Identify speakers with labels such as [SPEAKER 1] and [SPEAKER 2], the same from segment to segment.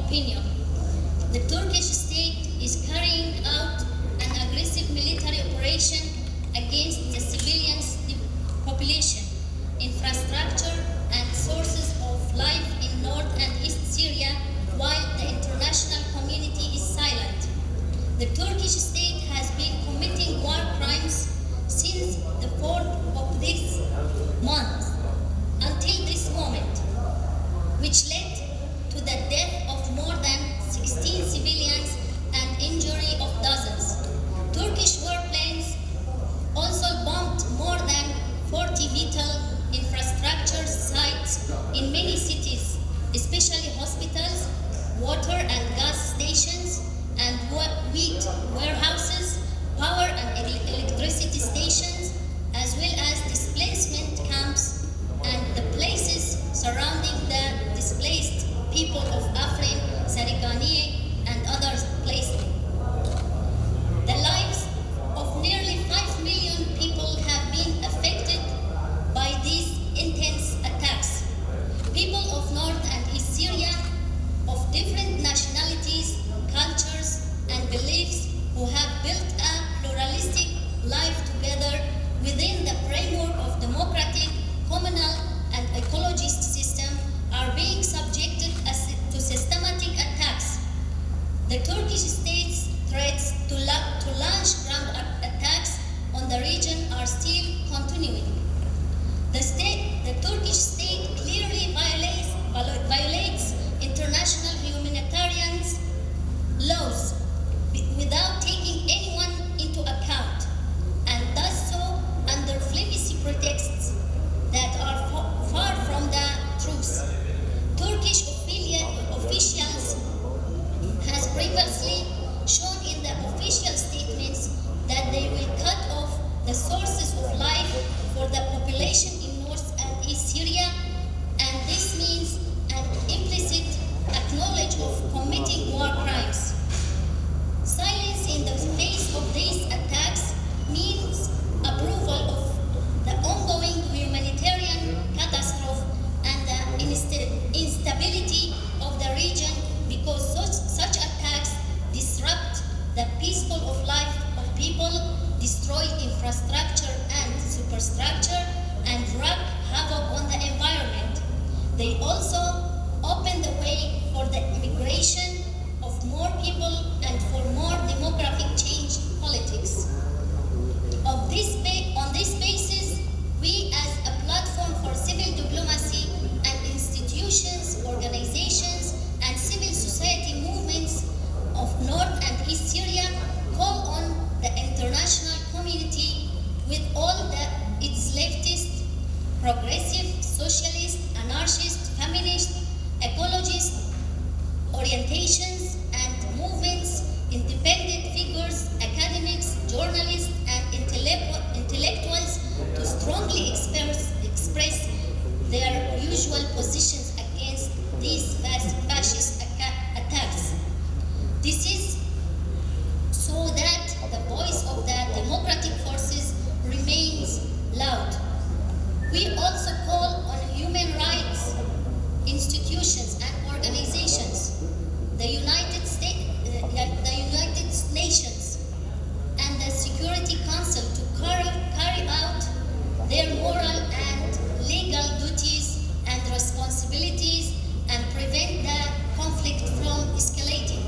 [SPEAKER 1] opinion. The Turkish state is carrying out an aggressive military operation against the civilians' population, infrastructure, and sources of life in North and East Syria, while the international community is silent. The Turkish state has been committing war crimes since the 4th of this month until this moment, which led to the death of more than 16 civilians and injury of dozens. Turkish warplanes also bombed more than 40 vital infrastructure sites in many cities, especially hospitals, water and gas stations, and wheat warehouses, power and electricity stations, as well as displacement camps and the places surrounding the displaced people of Afrin, Sreikaniyeh, and other places. The lives of nearly 5 million people have been affected by these intense attacks. People of North and East Syria, of different nationalities, cultures, and beliefs, who have built a pluralistic life together within the framework of democratic, communal, and ecologist system, are being subjected to systematic attacks. The Turkish state's threats to launch ground attacks on the region are still continuing. The Turkish state clearly violates international humanitarian laws without taking anyone into account, and does so under flimsy pretexts that are far from the truth. Turkish officials has previously shown in the official statements that they will cut off the sources of life for the population in North and East Syria, and this means an implicit acknowledgement of committing war crimes. Silence in the face of these attacks means approval of the ongoing humanitarian catastrophe and the instability of the region, because such attacks disrupt the peaceful of life of people, destroy infrastructure and superstructure, and wreak havoc on the environment. They also open the way for the immigration of more people and for more demographic change politics. On this basis, we as a platform for civil diplomacy and institutions, organizations, and civil society movements of North and East Syria call on the international community with all its leftist, progressive, socialist, anarchist, feminist, ecologist orientations and movements, independent figures, academics, journalists, and intellectuals to strongly express their usual positions against these fascist attacks. This is so that the voice of the democratic forces remains loud. We also call on human rights institutions and organizations, the United Nations, and the Security Council to carry out their moral and legal duties and responsibilities and prevent the conflict from escalating.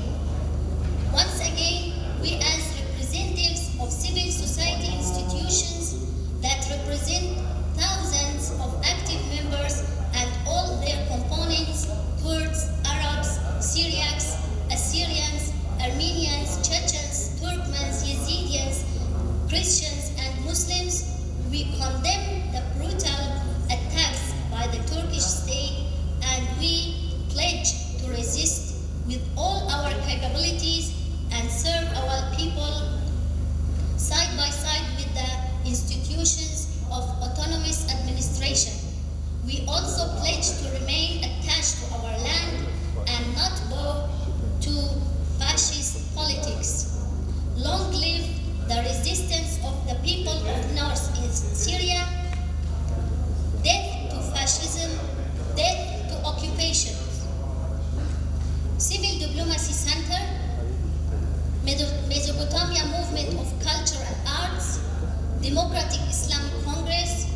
[SPEAKER 1] Once again, we as representatives of civil society institutions that represent thousands of active members and all their components, Kurds, Arabs, Syriacs, Assyrians, Armenians, Chechens, Turkmens, Yazidis, Christians, and Muslims, we condemn the brutal attacks by the Turkish state, and we pledge to resist with all our capabilities and serve our people side by side with the institutions of autonomous administration. We also pledge to remain attached to our land and not bow to fascist politics. Long live the resistance of the people of North and East Syria. Death to fascism, death to occupation. Civil Mesopotamia Movement of Culture and Arts, Democratic Islamic Congress,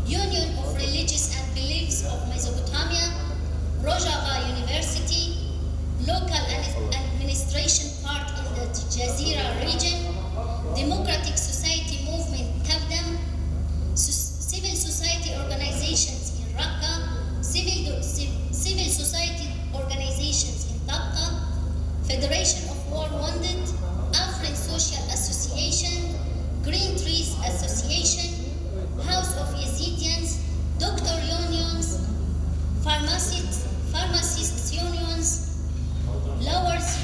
[SPEAKER 1] Union of Religious and Beliefs of Mesopotamia, Rojava University, Local Administration Part in the Jazeera region, Democratic Society Movement Tabdam, Civil Society Organizations in Raqqa, Civil Society Organizations in Tabqa, Federation of War Wounded, Afrin Social Association, Green Trees Association, House of Yazidans, Doctor Unions, Pharmacists Unions, Lawyers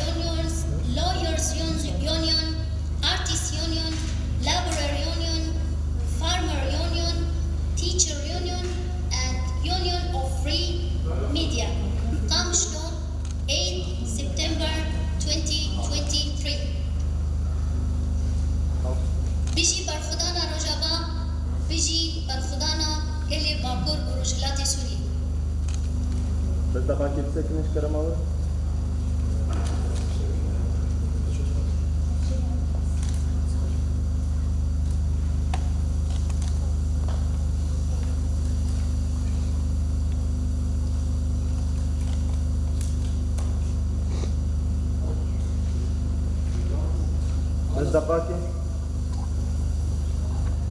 [SPEAKER 1] Union, Artists Union, Laborer Union, Farmer Union, Teacher Union, and Union of Free Media. Kamshno, 8 September 2023. Biji Barkhudana Rojava, Biji Barkhudana Hele Bakur Rojilati Suri.
[SPEAKER 2] Bez dawaki kniżkę ramową? Bez dawaki?